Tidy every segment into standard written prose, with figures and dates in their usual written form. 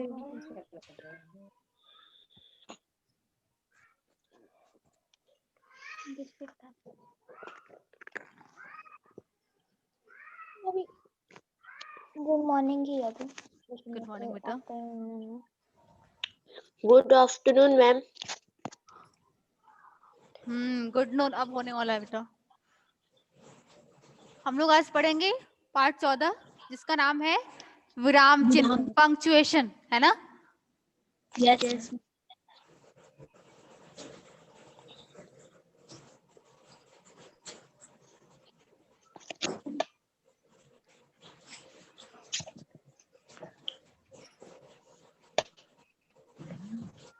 Good morning ही है। Good morning बेटा। Good afternoon ma'am. Good noon अब होने वाला है बेटा। हम लोग आज पढ़ेंगे पार्ट 14 जिसका नाम है विराम चिन्ह, पंक्चुएशन, है ना? यस।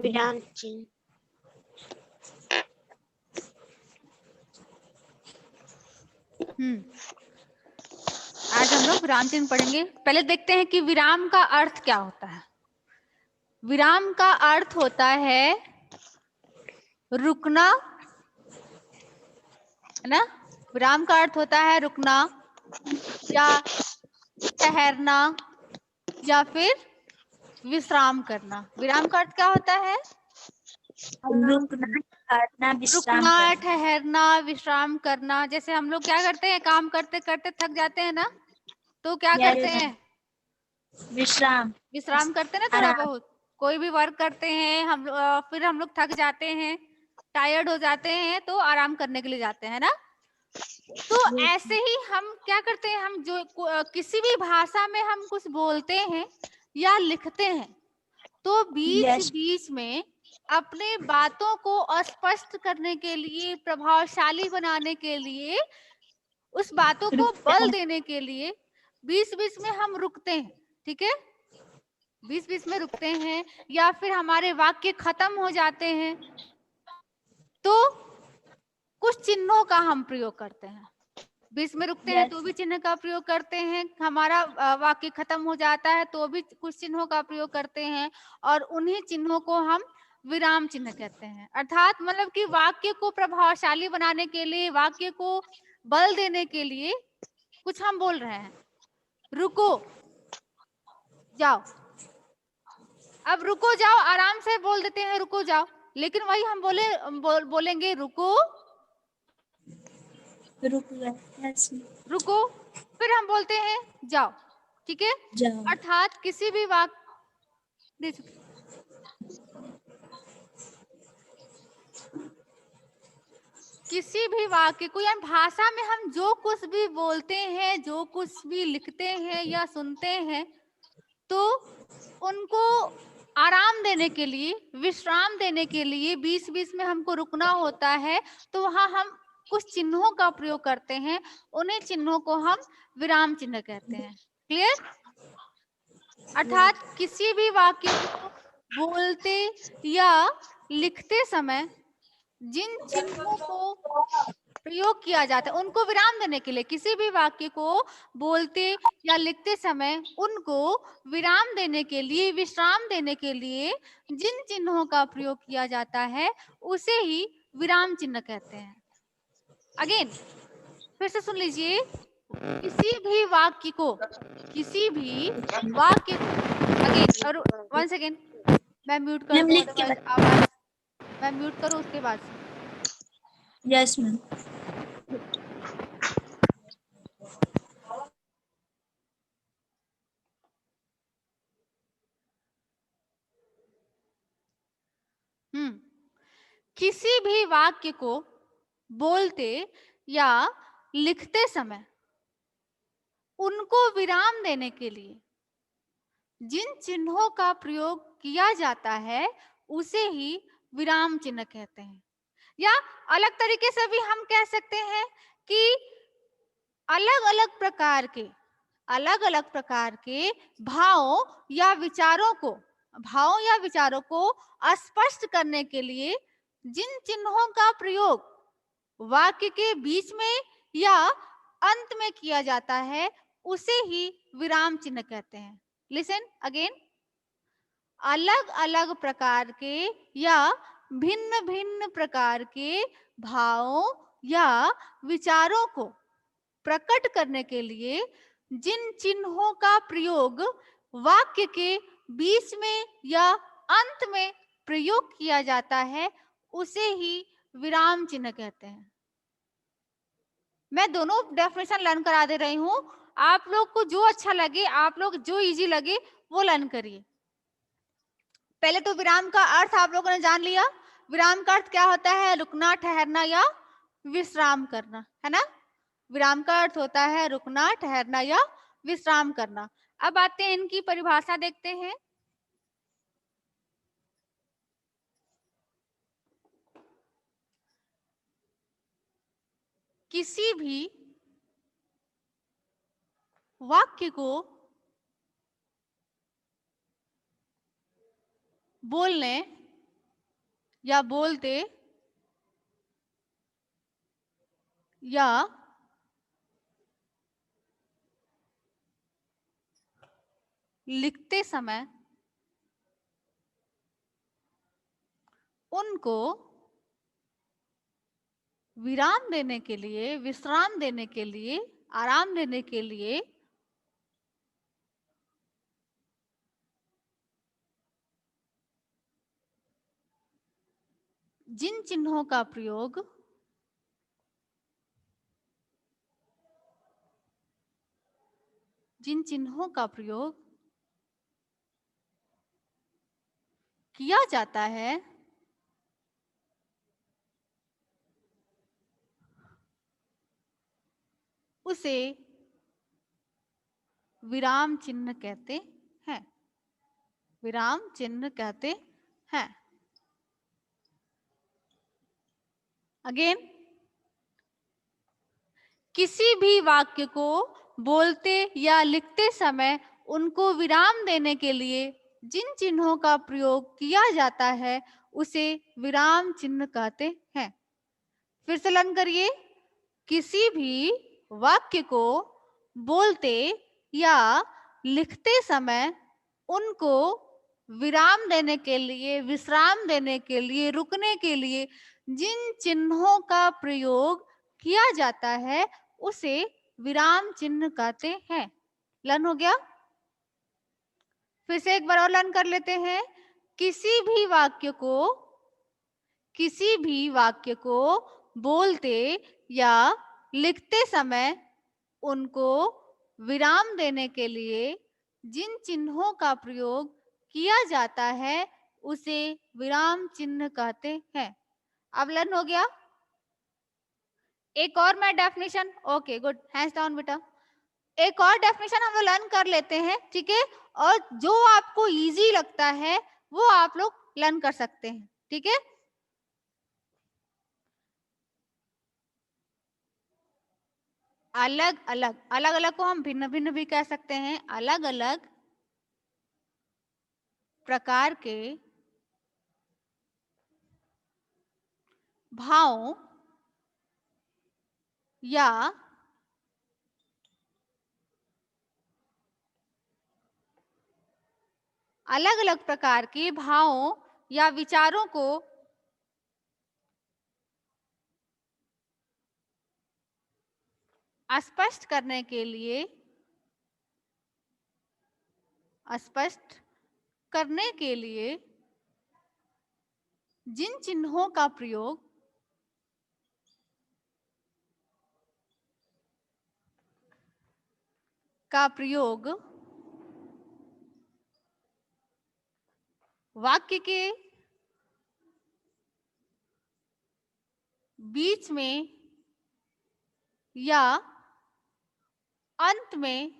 विराम चिन्ह। आज हम लोग विराम चिन्ह पढ़ेंगे। पहले देखते हैं कि विराम का अर्थ क्या होता है। विराम का अर्थ होता है रुकना, है ना? विराम का अर्थ होता है रुकना या ठहरना या फिर विश्राम करना। विराम का अर्थ क्या होता है? रुकना, ठहरना, विश्राम करना। जैसे हम लोग क्या करते हैं, काम करते करते थक जाते हैं ना, तो क्या करते हैं? विश्राम करते हैं ना, थोड़ा बहुत। कोई भी वर्क करते हैं हम, फिर हम लोग थक जाते हैं, टायर्ड हो जाते हैं, तो आराम करने के लिए जाते हैं ना। तो ऐसे ही हम क्या करते हैं, हम जो किसी भी भाषा में हम कुछ बोलते हैं या लिखते हैं, तो बीच बीच में अपने बातों को स्पष्ट करने के लिए, प्रभावशाली बनाने के लिए, उस बातों को बल देने के लिए बीच बीच में हम रुकते हैं। ठीक है, बीच बीच में रुकते हैं या फिर हमारे वाक्य खत्म हो जाते हैं तो कुछ चिन्हों का हम प्रयोग करते हैं। बीच में रुकते हैं तो भी चिन्ह का प्रयोग करते हैं, हमारा वाक्य खत्म हो जाता है तो भी कुछ चिन्हों का प्रयोग करते हैं, और उन्हीं चिन्हों को हम विराम चिन्ह कहते हैं। अर्थात मतलब कि वाक्य को प्रभावशाली बनाने के लिए, वाक्य को बल देने के लिए कुछ हम बोल रहे हैं। रुको जाओ, अब रुको जाओ आराम से बोल देते हैं रुको जाओ, लेकिन वही हम बोलेंगे रुको रुको, फिर हम बोलते हैं जाओ। ठीक है, अर्थात किसी भी वाक्य, किसी भी वाक्य को या भाषा में हम जो कुछ भी बोलते हैं, जो कुछ भी लिखते हैं या सुनते हैं, तो उनको आराम देने के लिए, विश्राम देने के लिए बीच बीच में हमको रुकना होता है, तो वहां हम कुछ चिन्हों का प्रयोग करते हैं। उन्हीं चिन्हों को हम विराम चिन्ह कहते हैं। क्लियर? अर्थात किसी भी वाक्य को बोलते या लिखते समय जिन चिन्हों को प्रयोग किया जाता है उनको विराम देने के लिए, किसी भी वाक्य को बोलते या लिखते समय उनको विराम देने के लिए, विश्राम देने के लिए जिन चिन्हों का प्रयोग किया जाता है उसे ही विराम चिन्ह कहते हैं। अगेन फिर से सुन लीजिए, किसी भी वाक्य को अगेन, और वन सेकेंड मैं म्यूट कर दूं, आवाज मैं म्यूट करूं उसके बाद से। Yes ma'am. किसी भी वाक्य को बोलते या लिखते समय उनको विराम देने के लिए जिन चिन्हों का प्रयोग किया जाता है उसे ही विराम चिन्ह कहते हैं। या अलग तरीके से भी हम कह सकते हैं कि अलग अलग प्रकार के भावों या विचारों को स्पष्ट करने के लिए जिन चिन्हों का प्रयोग वाक्य के बीच में या अंत में किया जाता है उसे ही विराम चिन्ह कहते हैं। लिसन अगेन, अलग अलग प्रकार के या भिन्न भिन्न प्रकार के भावों या विचारों को प्रकट करने के लिए जिन चिन्हों का प्रयोग वाक्य के बीच में या अंत में प्रयोग किया जाता है उसे ही विराम चिन्ह कहते हैं। मैं दोनों डेफिनेशन लर्न करा दे रही हूं, आप लोग को जो अच्छा लगे, आप लोग जो इजी लगे वो लर्न करिए। पहले तो विराम का अर्थ आप लोगों ने जान लिया। विराम का अर्थ क्या होता है? रुकना, ठहरना या विश्राम करना, है ना। विराम का अर्थ होता है रुकना, ठहरना या विश्राम करना। अब आते हैं इनकी परिभाषा देखते हैं। किसी भी वाक्य को बोलने या बोलते या लिखते समय उनको विराम देने के लिए, विश्राम देने के लिए, आराम देने के लिए जिन चिन्हों का प्रयोग किया जाता है उसे विराम चिन्ह कहते हैं। विराम चिन्ह कहते हैं। अगेन, किसी भी वाक्य को बोलते या लिखते समय उनको विराम देने के लिए जिन चिन्हों का प्रयोग किया जाता है उसे विराम चिन्ह कहते हैं। फिर से लर्न करिए। किसी भी वाक्य को बोलते या लिखते समय उनको विराम देने के लिए, विश्राम देने के लिए, रुकने के लिए जिन चिन्हों का प्रयोग किया जाता है उसे विराम चिन्ह कहते हैं। लर्न हो गया? फिर से एक बार और लर्न कर लेते हैं। किसी भी वाक्य को बोलते या लिखते समय उनको विराम देने के लिए जिन चिन्हों का प्रयोग किया जाता है उसे विराम चिन्ह कहते हैं। अब लर्न हो गया? एक और मैं definition, okay good, hands down बेटा। एक और डेफिनेशन हम लोग लर्न कर लेते हैं, ठीक है। और जो आपको इजी लगता है वो आप लोग लर्न कर सकते हैं, ठीक है। अलग अलग को हम भिन्न भिन्न भी कह सकते हैं। अलग अलग प्रकार के भावों या अलग अलग प्रकार के भावों या विचारों को स्पष्ट करने के लिए जिन चिन्हों का प्रयोग वाक्य के बीच में या अंत में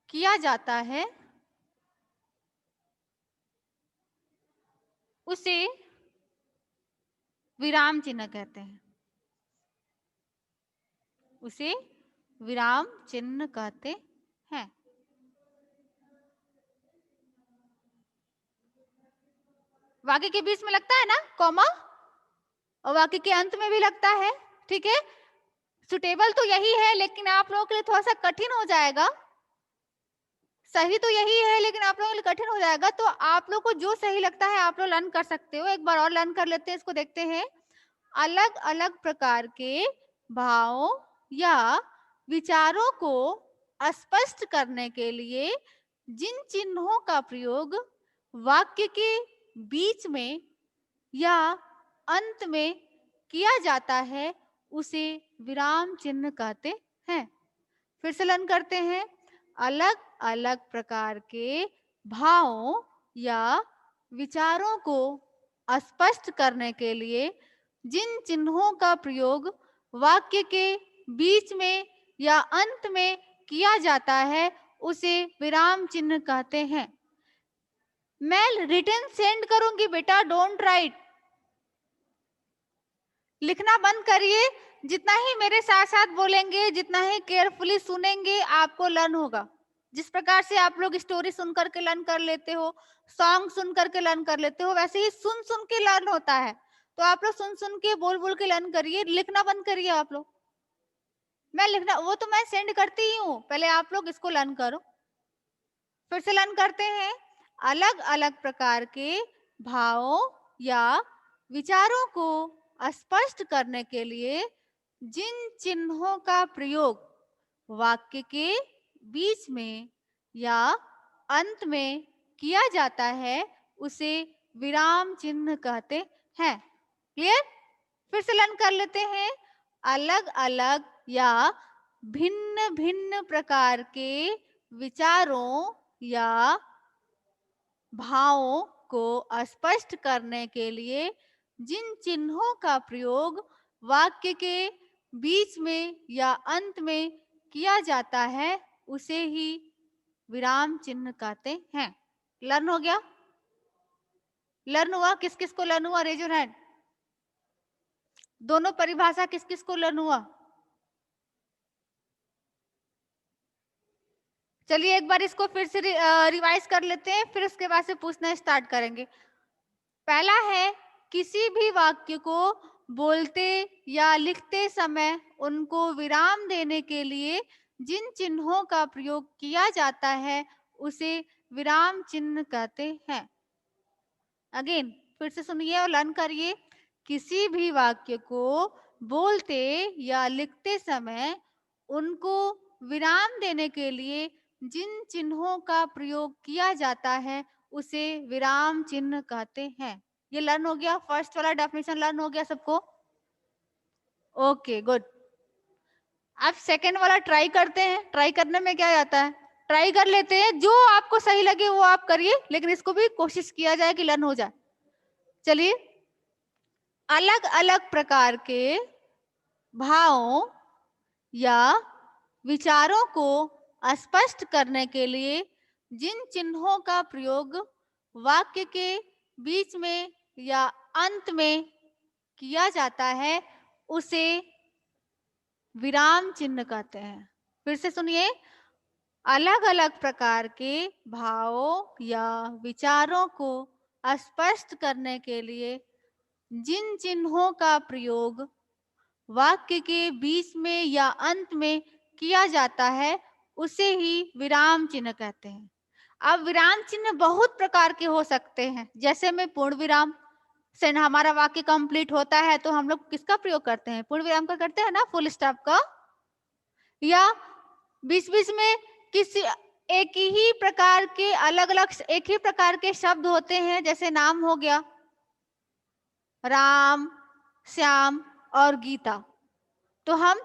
किया जाता है उसे विराम चिन्ह कहते हैं। उसे विराम चिन्ह कहते हैं। वाक्य के बीच में लगता है ना कॉमा, और वाक्य के अंत में भी लगता है, ठीक है। सुटेबल तो यही है लेकिन आप लोगों के लिए थोड़ा सा कठिन हो जाएगा। सही तो यही है लेकिन आप लोगों के लिए कठिन हो जाएगा। तो आप लोग को जो सही लगता है आप लोग लर्न कर सकते हो। एक बार और लर्न कर लेते हैं, इसको देखते हैं। अलग अलग प्रकार के भावों या विचारों को स्पष्ट करने के लिए जिन चिन्हों का प्रयोग वाक्य के बीच में या अंत में किया जाता है उसे विराम चिन्ह कहते हैं। फिर से लर्न करते हैं। अलग अलग प्रकार के भावों या विचारों को स्पष्ट करने के लिए जिन चिन्हों का प्रयोग वाक्य के बीच में या अंत में किया जाता है उसे विराम चिन्ह कहते हैं। मैं रिटन सेंड करूंगी बेटा, डोंट राइट। लिखना बंद करिए। जितना ही मेरे साथ साथ बोलेंगे, जितना ही केयरफुली सुनेंगे, आपको लर्न होगा। जिस प्रकार से आप लोग स्टोरी सुन करके लर्न कर लेते हो, सॉन्ग सुन करके लर्न कर लेते हो, वैसे ही सुन सुन के लर्न होता है। तो आप लोग सुन सुन के, बोल बोल के लर्न करिए। लिखना बंद करिए आप लोग। मैं लिखना, वो तो मैं सेंड करती ही हूँ, पहले आप लोग इसको लर्न करो। फिर से लर्न करते हैं। अलग अलग प्रकार के भावों या विचारों को स्पष्ट करने के लिए जिन चिन्हों का प्रयोग वाक्य के बीच में या अंत में किया जाता है उसे विराम चिन्ह कहते हैं। क्लियर? फिर से लर्न कर लेते हैं। अलग अलग या भिन्न भिन्न प्रकार के विचारों या भावों को स्पष्ट करने के लिए जिन चिन्हों का प्रयोग वाक्य के बीच में या अंत में किया जाता है उसे ही विराम चिन्ह कहते हैं। लर्न हो गया? लर्न हुआ? किस किस को लर्न हुआ? Raise your hand. दोनों परिभाषा किस किस को लर्न हुआ? चलिए एक बार इसको फिर से रिवाइज कर लेते हैं, फिर उसके बाद से पूछना स्टार्ट करेंगे। पहला है, किसी भी वाक्य को बोलते या लिखते समय उनको विराम देने के लिए जिन चिन्हों का प्रयोग किया जाता है उसे विराम चिन्ह कहते हैं। अगेन फिर से सुनिए और लर्न करिए। किसी भी वाक्य को बोलते या लिखते समय उनको विराम देने के लिए जिन चिन्हों का प्रयोग किया जाता है उसे विराम चिन्ह कहते हैं। ये लर्न हो गया? फर्स्ट वाला डेफिनेशन लर्न हो गया सबको? Okay good. अब सेकेंड वाला ट्राई करते हैं। ट्राई करने में क्या जाता है, ट्राई कर लेते हैं। जो आपको सही लगे वो आप करिए, लेकिन इसको भी कोशिश किया जाए कि लर्न हो जाए। चलिए, अलग अलग प्रकार के भावों या विचारों को स्पष्ट करने के लिए जिन चिन्हों का प्रयोग वाक्य के बीच में या अंत में किया जाता है उसे विराम चिन्ह कहते हैं। फिर से सुनिए। अलग अलग प्रकार के भावों या विचारों को स्पष्ट करने के लिए जिन चिन्हों का प्रयोग वाक्य के बीच में या अंत में किया जाता है उसे ही विराम चिन्ह कहते हैं। अब विराम चिन्ह बहुत प्रकार के हो सकते हैं। जैसे में पूर्ण विराम से हमारा वाक्य कंप्लीट होता है तो हम लोग किसका प्रयोग करते हैं? पूर्ण विराम का करते हैं ना, फुल स्टॉप का। या बीच बीच में किसी एक ही प्रकार के अलग अलग एक ही प्रकार के शब्द होते हैं, जैसे नाम हो गया राम, श्याम और गीता। तो हम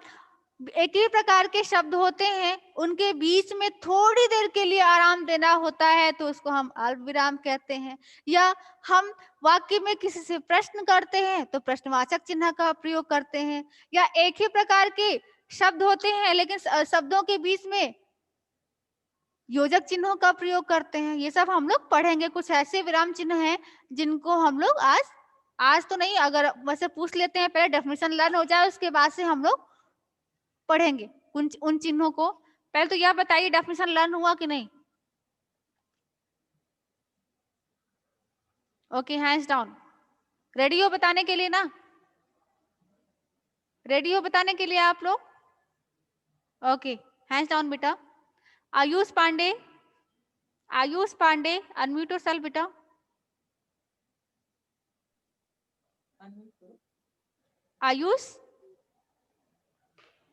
एक ही प्रकार के शब्द होते हैं, उनके बीच में थोड़ी देर के लिए आराम देना होता है तो उसको हम अल्प विराम कहते हैं। या हम वाक्य में किसी से प्रश्न करते हैं तो प्रश्नवाचक चिन्ह का प्रयोग करते हैं। या एक ही प्रकार के शब्द होते हैं लेकिन शब्दों के बीच में योजक चिन्हों का प्रयोग करते हैं। ये सब हम लोग पढ़ेंगे। कुछ ऐसे विराम चिन्ह हैं जिनको हम लोग आज तो नहीं, अगर वैसे पूछ लेते हैं, पहले डेफिनेशन लर्न हो जाए उसके बाद से हम लोग पढ़ेंगे उन चिन्हों को। पहले तो यह बताइए डेफिनेशन लर्न हुआ कि नहीं? Okay, hands down. रेडी हो बताने के लिए ना? रेडी हो बताने के लिए आप लोग? ओके, हैंड्स डाउन बेटा। आयुष पांडे, आयुष पांडे, अनम्यूट योरसेल्फ बेटा। आयुष?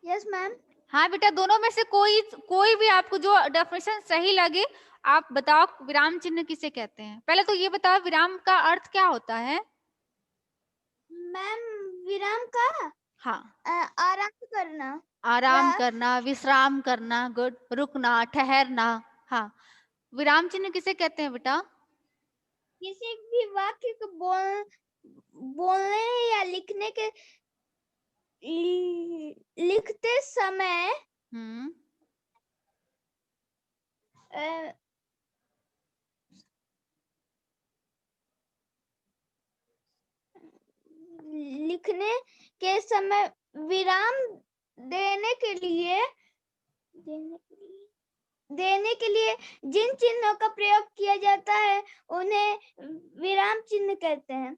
Yes ma'am. हाँ बेटा, दोनों में से कोई भी आपको जो डेफिनेशन सही लगे आप बताओ। विराम चिन्ह किसे कहते हैं? पहले तो ये बताओ विराम का अर्थ क्या होता है? मैम विराम का हाँ, आराम करना, आराम या करना, विश्राम करना, गुड, रुकना, ठहरना। हाँ, विराम चिन्ह किसे कहते हैं बेटा? किसी भी वाक्य को बोलने या लिखते समय हम्म, अ, लिखने के समय विराम देने के लिए देने के लिए जिन चिन्हों का प्रयोग किया जाता है उन्हें विराम चिन्ह कहते हैं।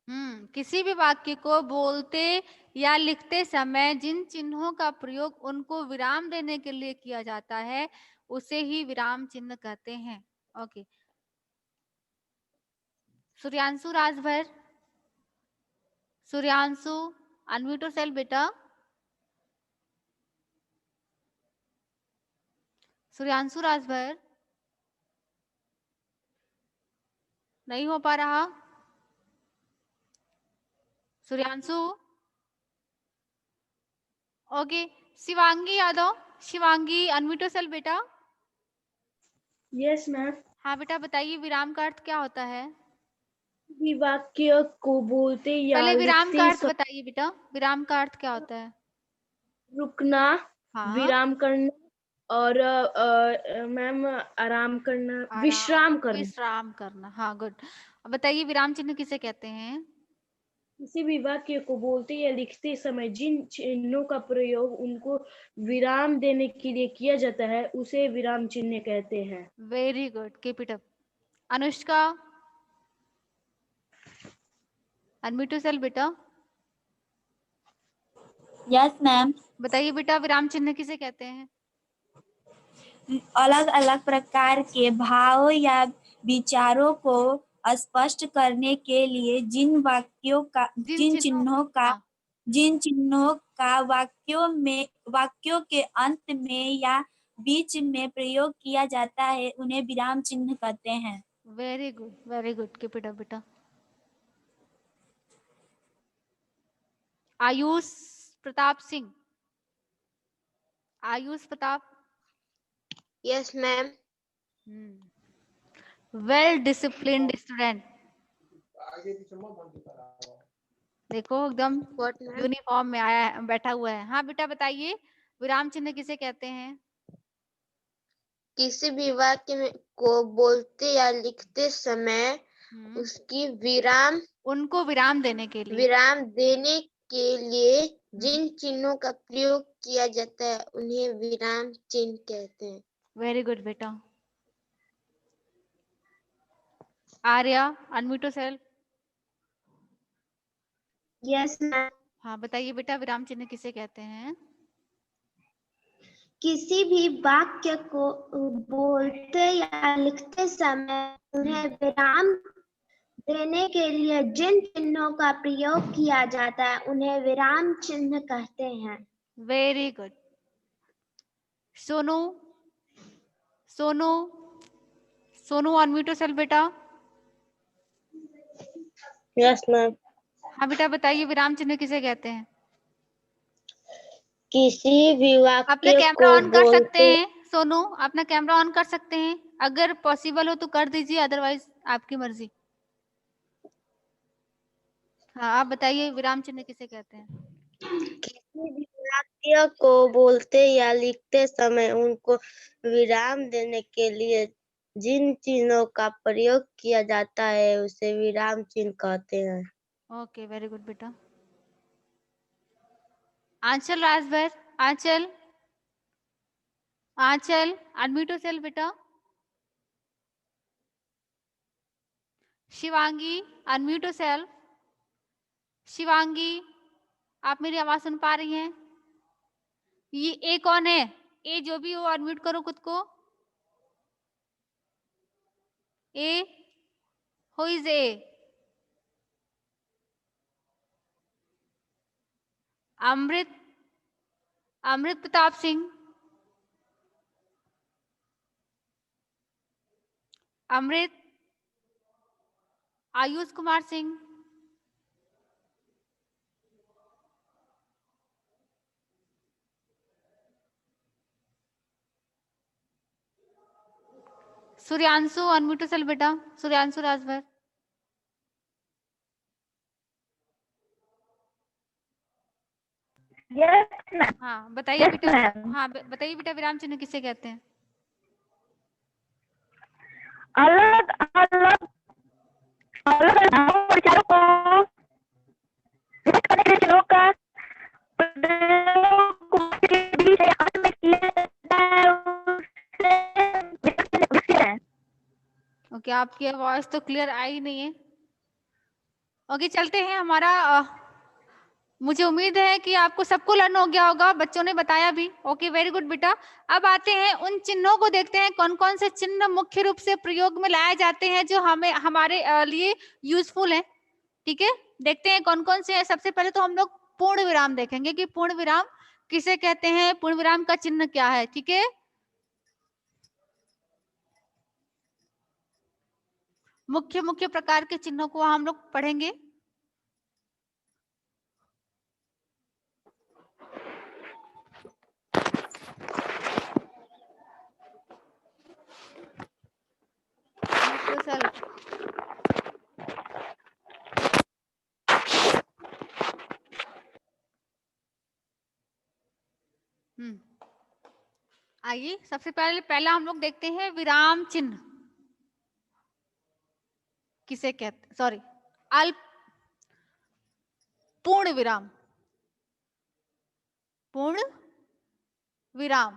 किसी भी वाक्य को बोलते या लिखते समय जिन चिन्हों का प्रयोग उनको विराम देने के लिए किया जाता है उसे ही विराम चिन्ह कहते हैं। Okay, Suryanshu Rajbhar, Suryanshu unmute yourself बेटा। सूर्यांशु राजभर नहीं हो पा रहा। Suryanshu, okay, Shivangi Yadav, Shivangi unmute yourself बेटा। Yes ma'am. हाँ बेटा, बताइए विराम का अर्थ क्या होता है? भी वाक्य को बोलते या पहले विराम का लिखते अर्थ बताइए बेटा, विराम का अर्थ क्या होता है? रुकना, हाँ, विराम करना और मैम आराम करना, विश्राम करना। विश्राम करना। हाँ, गुड। अब बताइए विराम चिन्ह किसे कहते हैं? किसी भी वाक्य को बोलते या लिखते समय जिन चिन्हों का प्रयोग उनको विराम देने के लिए किया जाता है उसे विराम चिन्ह कहते हैं। Very good, keep it up. Anushka unmute yourself बेटा। Yes ma'am. बताइए बेटा विराम चिन्ह किसे कहते हैं? अलग अलग प्रकार के भाव या विचारों को स्पष्ट करने के लिए जिन चिन्हों हाँ, जिन चिन्हों का वाक्यों के अंत में या बीच में प्रयोग किया जाता है उन्हें विराम चिन्ह कहते हैं। Very good, keep it up बेटा। Ayush Pratap Singh, Ayush Pratap. Yes, ma'am. Well disciplined student. देखो एकदम What, ma'am? यूनिफॉर्म में आया है, बैठा हुआ है। हाँ बेटा बताइए विराम चिन्ह किसे कहते हैं? किसी भी वाक्य में को बोलते या लिखते समय उसकी उनको विराम देने के लिए विराम देने के लिए जिन चिन्हों का प्रयोग किया जाता है उन्हें विराम चिन्ह कहते हैं। वेरी गुड बेटा। Arya unmute yourself. Yes ma'am. हाँ बताइए बेटा विराम चिन्ह किसे कहते हैं? किसी भी वाक्य को बोलते या लिखते समय उन्हें विराम देने के लिए जिन चिन्हों का प्रयोग किया जाता है उन्हें विराम चिन्ह कहते हैं। Very good. Sonu, Sonu, Sonu unmute yourself बेटा। Yes ma'am. हाँ बेटा बताइए विराम चिन्ह किसे कहते हैं? किसी भी अपना वाक्य कैमरा को ऑन कर सकते बोलते हैं सोनू, अपना कैमरा ऑन कर सकते हैं, अगर पॉसिबल हो तो कर दीजिए, अदरवाइज आपकी मर्जी। हाँ आप बताइए विराम चिन्ह किसे कहते हैं? किसी भी वाक्य को बोलते या लिखते समय उनको विराम देने के लिए जिन चिन्हों का प्रयोग किया जाता है उसे विराम चिन्ह कहते हैं। ओके वेरी गुड बेटा। आंचल राजभर, आंचल, आंचल अनम्यूट योरसेल्फ बेटा। Shivangi unmute yourself. शिवांगी आप मेरी आवाज सुन पा रही हैं? ये ए कौन है? ए जो भी हो अनम्यूट करो खुद को। A, who is A? Amrit, Amrit Pratap Singh, Amrit, Ayush Kumar Singh, Suryanshu, unmute self बेटा, सूर्यांशु राजभर। हाँ बताइए बेटा। हाँ बताइए बेटा, विराम चिन्ह किसे कहते हैं? अलग अलग विचारों को व्यक्त करने के लिए चिन्हों का प्रयोग के बीच अंत में किया जाता है। ओके, आपकी आवाज तो क्लियर आई नहीं है। ओके चलते हैं। हमारा मुझे उम्मीद है कि आपको सबको लर्न हो गया होगा, बच्चों ने बताया भी। ओके वेरी गुड बेटा। अब आते हैं उन चिन्हों को देखते हैं, कौन कौन से चिन्ह मुख्य रूप से प्रयोग में लाए जाते हैं जो हमें हमारे लिए यूजफुल है। ठीक है, देखते हैं कौन कौन से हैं। सबसे पहले तो हम लोग पूर्ण विराम देखेंगे कि पूर्ण विराम किसे कहते हैं, पूर्ण विराम का चिन्ह क्या है। ठीक है, मुख्य मुख्य प्रकार के चिन्हों को हम लोग पढ़ेंगे। आइए सबसे पहला हम लोग देखते हैं विराम चिन्ह किसे कहते, सॉरी अल्प पूर्ण विराम। पूर्ण विराम,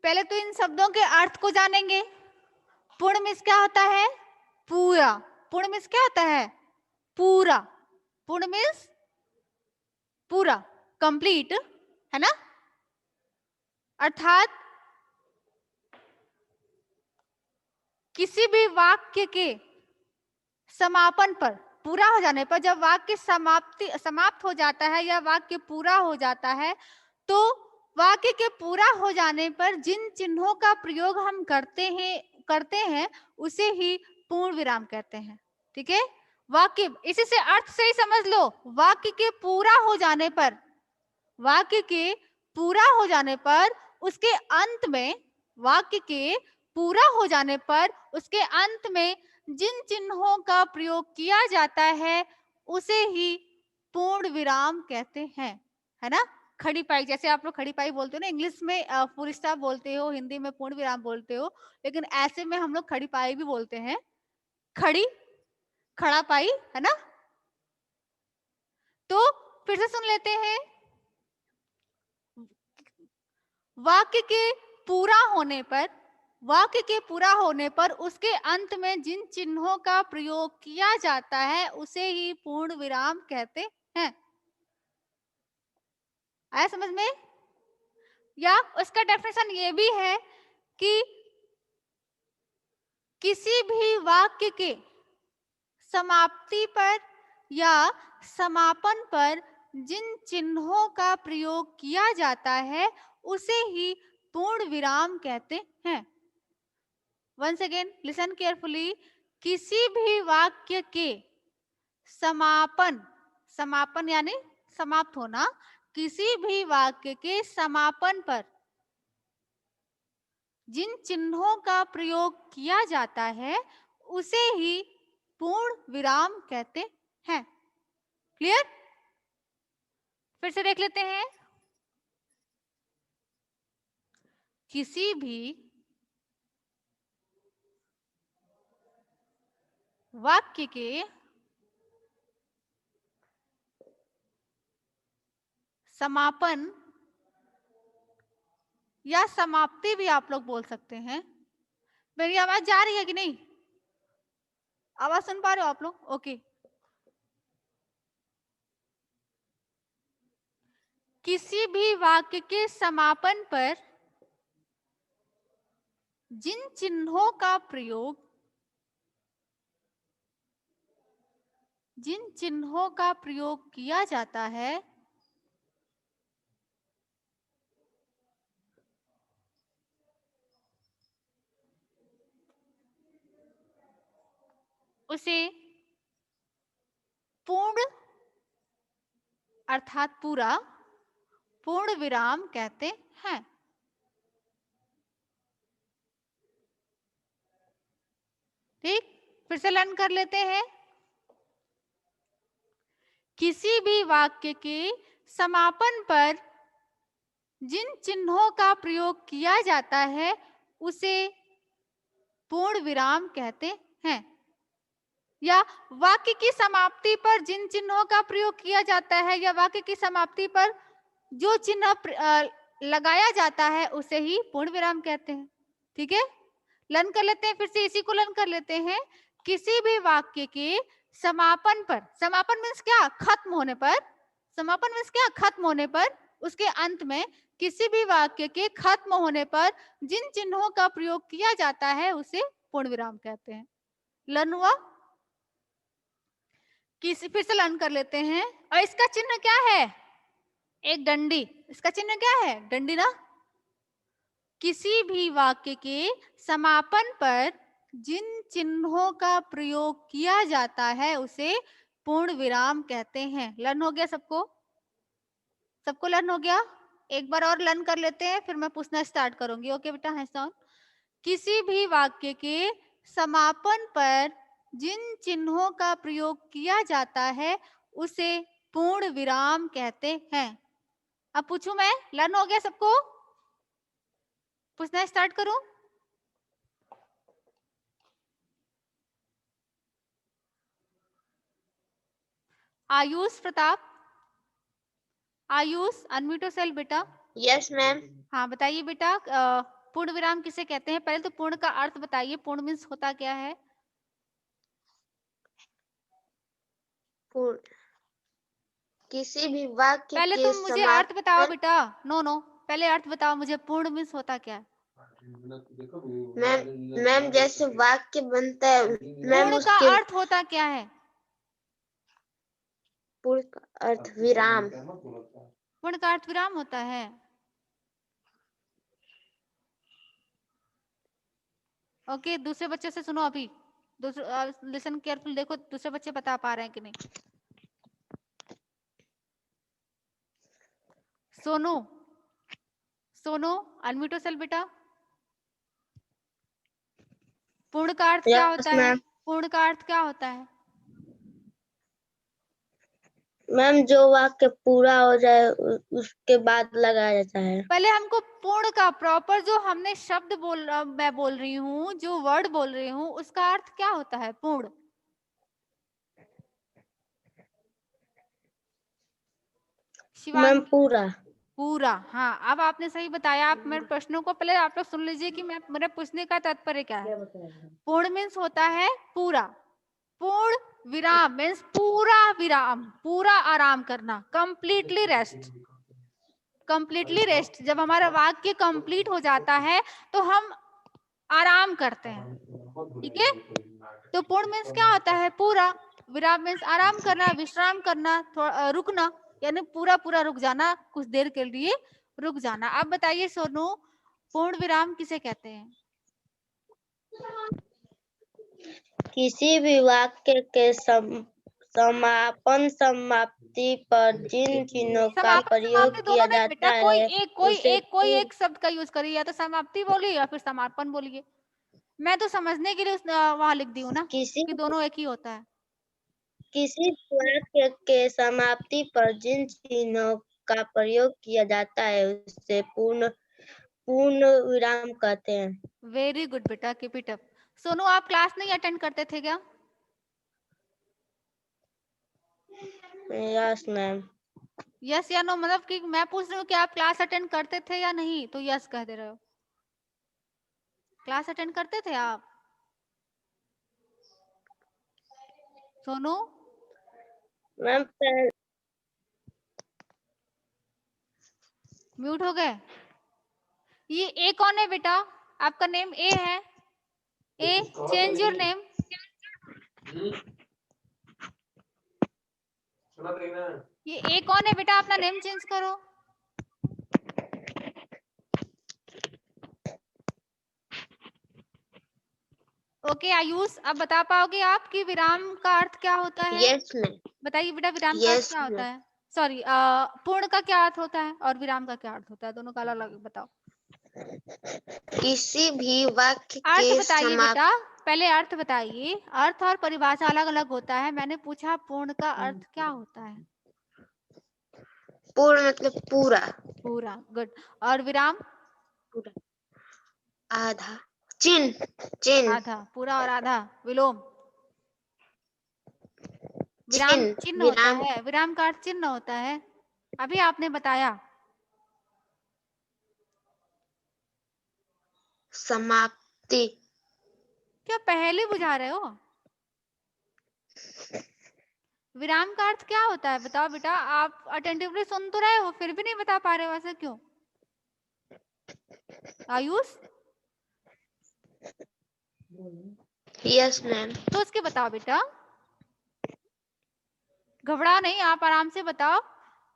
पहले तो इन शब्दों के अर्थ को जानेंगे। पूर्ण मीन्स क्या होता है? पूरा। पूर्ण मीन्स क्या होता है? पूरा। पूर्ण मीन्स पूरा, कंप्लीट, है ना। अर्थात किसी भी वाक्य के समापन पर, पूरा हो जाने पर, जब वाक्य समाप्त हो जाता है या वाक्य पूरा हो जाता है, तो वाक्य के पूरा हो जाने पर जिन चिन्हों का प्रयोग हम करते हैं उसे ही पूर्ण विराम कहते हैं। ठीक है, वाक्य, इसी से अर्थ से ही समझ लो, वाक्य के पूरा हो जाने पर, वाक्य के पूरा हो जाने पर उसके अंत में, वाक्य के पूरा हो जाने पर उसके अंत में जिन चिन्हों का प्रयोग किया जाता है उसे ही पूर्ण विराम कहते हैं, है ना। खड़ी पाई, जैसे आप लोग खड़ी पाई बोलते हो ना, इंग्लिश में फुल स्टॉप बोलते हो, हिंदी में पूर्ण विराम बोलते हो, लेकिन ऐसे में हम लोग खड़ी पाई भी बोलते हैं। खड़ी, खड़ा पाई, है ना। तो फिर से सुन लेते हैं। वाक्य के पूरा होने पर, वाक्य के पूरा होने पर उसके अंत में जिन चिन्हों का प्रयोग किया जाता है उसे ही पूर्ण विराम कहते हैं। आया समझ में? या उसका डेफिनेशन ये भी है कि किसी भी वाक्य के समाप्ति पर या समापन पर जिन चिन्हों का प्रयोग किया जाता है उसे ही पूर्ण विराम कहते हैं। Once again, listen carefully. किसी भी वाक्य के समापन, समापन यानी समाप्त होना, किसी भी वाक्य के समापन पर जिन चिन्हों का प्रयोग किया जाता है उसे ही पूर्ण विराम कहते हैं। क्लियर? फिर से देख लेते हैं। किसी भी वाक्य के समापन या समाप्ति भी आप लोग बोल सकते हैं। मेरी आवाज जा रही है कि नहीं? आवाज सुन पा रहे हो आप लोग? ओके। किसी भी वाक्य के समापन पर जिन चिन्हों का प्रयोग, जिन चिन्हों का प्रयोग किया जाता है उसे पूर्ण अर्थात पूरा पूर्ण विराम कहते हैं। ठीक, फिर से लर्न कर लेते हैं। किसी भी वाक्य के समापन पर जिन चिन्हों का प्रयोग किया जाता है उसे पूर्ण विराम कहते हैं। या वाक्य की समाप्ति पर जिन चिन्हों का प्रयोग किया जाता है या वाक्य की समाप्ति पर जो चिन्ह लगाया जाता है उसे ही पूर्ण विराम कहते हैं। ठीक है, लर्न कर लेते हैं, फिर से इसी को लर्न कर लेते हैं। किसी भी वाक्य के समापन पर, समापन मीन्स क्या, खत्म होने पर, समापन मीन्स क्या, खत्म होने पर, उसके अंत में किसी भी वाक्य के खत्म होने पर जिन चिन्हों का प्रयोग किया जाता है उसे पूर्ण विराम कहते हैं। लर्न हुआ? किसी, फिर से लर्न कर लेते हैं। और इसका चिन्ह क्या है? एक डंडी। इसका चिन्ह क्या है? डंडी ना। किसी भी वाक्य के समापन पर जिन चिन्हों का प्रयोग किया जाता है उसे पूर्ण विराम कहते हैं। लर्न हो गया सबको? सबको लर्न हो गया? एक बार और लर्न कर लेते हैं, फिर मैं पूछना स्टार्ट करूंगी। ओके बेटा, हैंड्स डाउन। किसी भी वाक्य के समापन पर जिन चिन्हों का प्रयोग किया जाता है उसे पूर्ण विराम कहते हैं। अब पूछूं मैं? लर्न हो गया सबको? पूछना स्टार्ट करूं? आयुष, प्रताप, आयुष अनम्यूट योरसेल्फ बेटा। Yes ma'am. हाँ बताइए बेटा, पूर्ण विराम किसे कहते हैं? पहले तो पूर्ण का अर्थ बताइए, पूर्ण मीन्स होता क्या है? किसी भी वाक्य पहले के तुम मुझे अर्थ बताओ बेटा। नो नो, पहले अर्थ बताओ मुझे, पूर्ण मीन्स होता क्या है? मैम जैसे वाक्य बनता है मैम, पूर्ण का उसके अर्थ होता क्या है? पूर्ण का अर्थ विराम। पूर्ण का अर्थ विराम होता है। ओके, दूसरे बच्चे से सुनो अभी। लिसन केयरफुल, देखो दूसरे बच्चे बता पा रहे हैं कि नहीं। सोनू, सोनू अनम्यूट योरसेल्फ बेटा। पूर्ण का अर्थ क्या होता है? पूर्ण का अर्थ क्या होता है? मैम जो वाक्य पूरा हो जाए उसके बाद लगाया जाता है। पहले हमको पूर्ण का प्रॉपर जो हमने शब्द मैं बोल रही हूँ, जो वर्ड बोल रही हूँ, उसका अर्थ क्या होता है? पूर्ण। मैम पूरा। पूरा, हाँ। अब आपने सही बताया। आप मेरे प्रश्नों को पहले आप लोग सुन लीजिए कि मैं मेरे पूछने का तात्पर्य क्या है। पूर्ण मीन्स होता है पूरा। पूर्ण विराम मीन्स पूरा विराम, पूरा आराम करना, कंप्लीटली रेस्ट। कंप्लीटली रेस्ट, जब हमारा वाक्य कंप्लीट हो जाता है तो हम आराम करते हैं। ठीक है, तो पूर्ण मीन्स क्या होता है? पूरा। विराम मीन्स आराम करना, विश्राम करना, थोड़ा रुकना, यानी पूरा पूरा रुक जाना, कुछ देर के लिए रुक जाना। आप बताइए सोनू, पूर्ण विराम किसे कहते हैं? किसी भी वाक्य के समापन समाप्ति पर जिन चिन्हों का प्रयोग किया जाता है कोई एक शब्द का यूज करिए, या तो समाप्ति बोलिए या फिर समापन बोलिए। मैं तो समझने के लिए वहां लिख दी हूँ ना कि दोनों एक ही होता है। किसी वाक्य के समाप्ति पर जिन चिन्हों का प्रयोग किया जाता है उसे पूर्ण विराम कहते हैं। वेरी गुड बेटा, कीप इट अप। सोनू, आप क्लास नहीं अटेंड करते थे क्या? Yes ma'am. यस या नो, मतलब कि मैं पूछ रही हूँ कि आप क्लास अटेंड करते थे या नहीं, तो यस कह दे रहे हो। क्लास अटेंड करते थे आप सोनू? मैम म्यूट हो गए। ये ए कौन है बेटा? आपका नेम ए है? ए, चेंज योर नेम। ये ए कौन है बेटा? अपना नेम चेंज करो। ओके आयुष, अब बता पाओगे आप कि विराम का अर्थ क्या होता है? Yes ma'am. बताइए बेटा, विराम का अर्थ यस क्या होता मैम। है? सॉरी, पूर्ण का क्या अर्थ होता है और विराम का क्या अर्थ होता है? दोनों का अलग अलग बताओ। किसी भी वाक्य अर्थ के बताइए समाप्त। बेटा, पहले अर्थ बताइए। अर्थ और परिभाषा अलग अलग होता है। मैंने पूछा पूर्ण का अर्थ क्या होता है? पूर्ण मतलब पूरा। पूरा, गुड। और विराम? पूरा आधा। चिन्ह। चिन्ह। आधा। पूरा और आधा विलोम। विराम चिन्ह। चिन्ह होता विराम है। विराम का अर्थ चिन्ह होता है, अभी आपने बताया। समाप्ति। क्या पहले बुझा रहे हो? विराम का अर्थ क्या होता है बताओ बेटा। आप अटेंटिवली सुन तो रहे हो, फिर भी नहीं बता पा रहे हो, ऐसा क्यों? Ayush, yes ma'am. तो उसके बताओ बेटा, घबरा नहीं, आप आराम से बताओ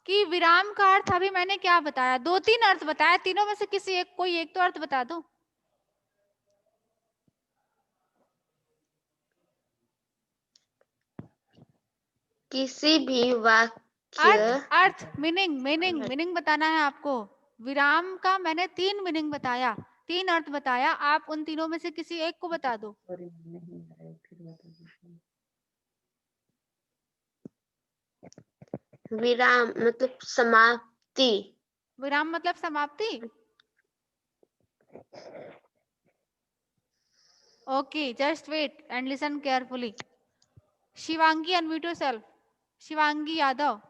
कि विराम का अर्थ अभी मैंने क्या बताया? 2-3 अर्थ बताया, तीनों में से किसी एक, कोई एक तो अर्थ बता दो। किसी भी वाक्य। अर्थ मीनिंग बताना है आपको। विराम का मैंने 3 मीनिंग बताया, 3 अर्थ बताया, आप उन तीनों में से किसी एक को बता दो। विराम मतलब समाप्ति। विराम मतलब समाप्ति। Okay, just wait and listen carefully. Shivangi, unmute yourself. Shivangi Yadav,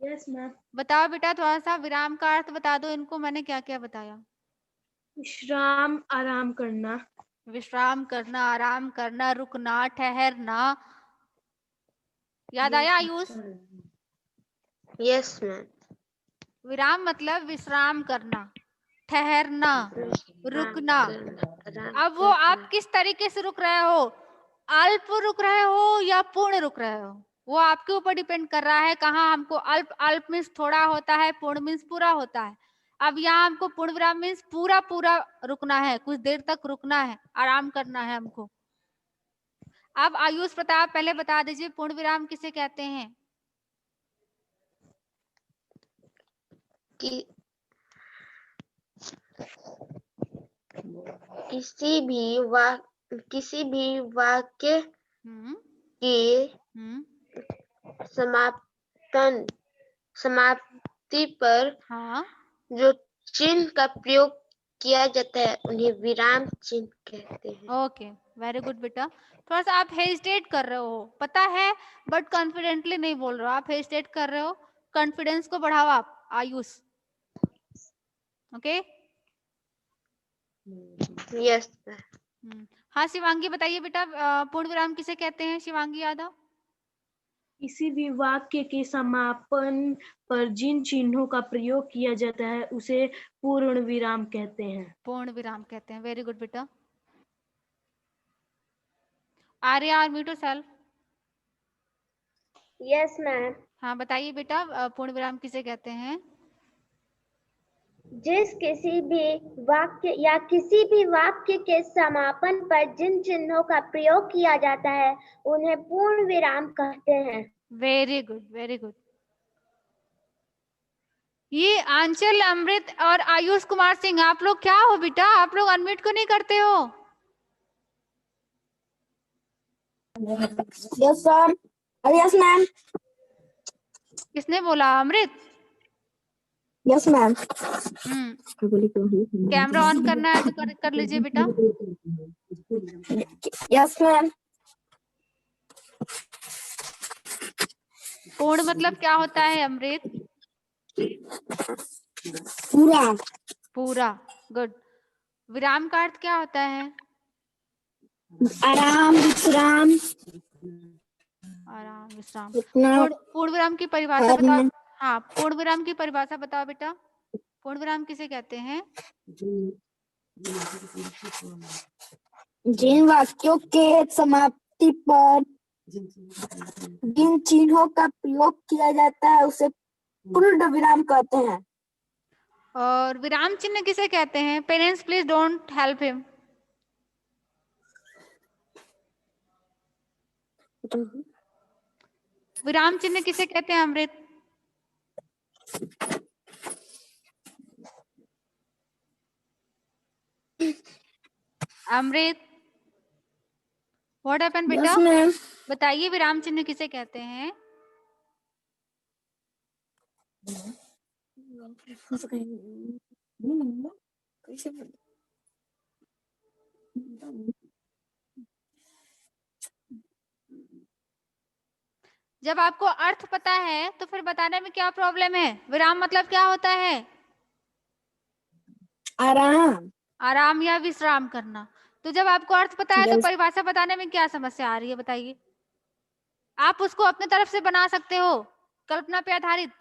yes ma'am. बताओ बेटा, थोड़ा सा विराम का अर्थ बता दो इनको, मैंने क्या क्या बताया? विश्राम, आराम करना। विश्राम करना, आराम करना, रुकना, ठहरना। याद आया आयुष? Yes ma'am. विराम मतलब विश्राम करना, ठहरना, रुकना। अब वो आप किस तरीके से रुक रहे हो, अल्प रुक रहे हो या पूर्ण रुक रहे हो, वो आपके ऊपर डिपेंड कर रहा है। कहाँ हमको अल्प, अल्प मीन्स थोड़ा होता है, पूर्ण मीन्स पूरा होता है। अब यहाँ हमको पूर्ण विराम मीन्स पूरा पूरा रुकना है, कुछ देर तक रुकना है, आराम करना है हमको। अब आयुष प्रताप पहले बता दीजिए पूर्ण विराम किसे कहते हैं? कि किसी भी वाक्य हम्म की हम्म समाप्ति पर हाँ, जो चिन्ह का प्रयोग किया जाता है उन्हें विराम चिन्ह कहते हैं। ओके, वेरी गुड बेटा। थोड़ा सा आप हेजिटेट कर रहे हो, पता है, बट कॉन्फिडेंटली नहीं बोल रहे हो, आप हेजिटेट कर रहे हो। कॉन्फिडेंस को बढ़ाओ आप आयुष। Okay, yes. हाँ शिवांगी बताइए बेटा, पूर्ण विराम किसे कहते हैं? शिवांगी यादव। किसी भी वाक्य के समापन पर जिन चिन्हों का प्रयोग किया जाता है उसे पूर्ण विराम कहते हैं। पूर्ण विराम कहते हैं, वेरी गुड बेटा। Arya, mute yourself. Yes ma'am. हाँ बताइए बेटा, पूर्ण विराम किसे कहते हैं? जिस किसी भी वाक्य या किसी भी वाक्य के समापन पर जिन चिन्हों का प्रयोग किया जाता है उन्हें पूर्ण विराम कहते हैं। Very good, very good. ये आंचल, अमृत और आयुष कुमार सिंह, आप लोग क्या हो बेटा? आप लोग अनम्यूट को नहीं करते हो? Yes sir. Yes ma'am. किसने बोला? Amrit? Yes ma'am. Camera on करना है तो कर लीजिए बेटा। Yes ma'am. पूर्ण मतलब क्या होता है अमृत? पूरा। पूरा, गुड। विराम का अर्थ क्या होता है? आराम, विश्राम। आराम, विश्राम। इतना पूर्ण विराम की परिभाषा बताओ। हाँ, पूर्ण विराम की परिभाषा बताओ बेटा। पूर्ण विराम किसे कहते हैं? जिन वाक्यों के समाप्ति पर जिन चिन्हों का प्रयोग किया जाता है उसे पूर्ण विराम कहते हैं। और विराम चिन्ह किसे कहते हैं? Parents please don't help him. विराम चिन्ह किसे कहते हैं अमृत? अमृत, व्हाट हैपेंड बेटा? Yes ma'am. बताइए विराम चिन्ह किसे कहते हैं? जब आपको अर्थ पता है तो फिर बताने में क्या प्रॉब्लम है? विराम मतलब क्या होता है? आराम। आराम या विश्राम करना। तो जब आपको अर्थ पता है तो Yes. परिभाषा बताने में क्या समस्या आ रही है बताइए? आप उसको अपने तरफ से बना सकते हो, कल्पना पे आधारित।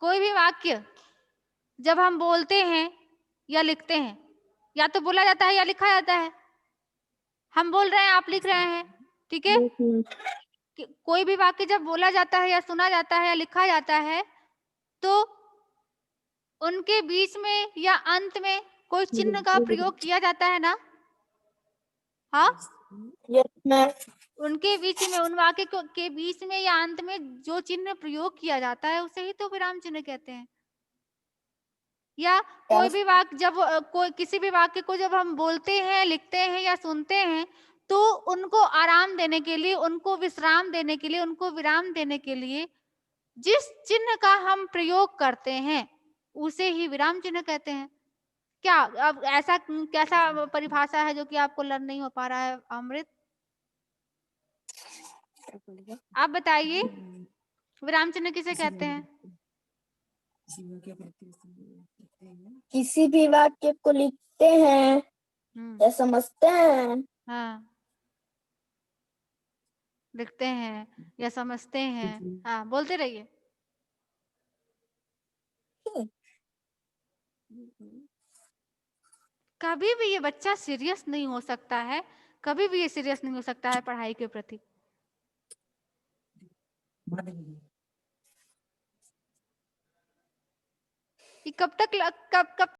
कोई भी वाक्य जब हम बोलते हैं या लिखते हैं, या तो बोला जाता है या लिखा जाता है। हम बोल रहे हैं, आप लिख रहे हैं, ठीक है? कोई भी वाक्य जब बोला जाता है या सुना जाता है या लिखा जाता है तो उनके बीच में या अंत में कोई चिन्ह का प्रयोग किया जाता है ना? हाँ, यस मैम। उनके बीच में, उन वाक्य के बीच में या अंत में जो चिन्ह प्रयोग किया जाता है उसे ही तो विराम चिन्ह कहते हैं। या कोई भी वाक्य जब कोई किसी भी वाक्य को जब हम बोलते हैं, लिखते हैं या सुनते हैं तो उनको आराम देने के लिए, उनको विश्राम देने के लिए, उनको विराम देने के लिए जिस चिन्ह का हम प्रयोग करते हैं उसे ही विराम चिन्ह कहते हैं। क्या अब ऐसा कैसा परिभाषा है जो कि आपको लर्न नहीं हो पा रहा है अमृत? आप बताइए विराम चिन्ह किसे कहते हैं? किसी भी वाक्य को लिखते हैं या समझते हैं। हाँ, लिखते हैं या समझते हैं। हाँ, बोलते रहिए। कभी भी ये बच्चा सीरियस नहीं हो सकता है, कभी भी ये सीरियस नहीं हो सकता है पढ़ाई के प्रति। ये कब तक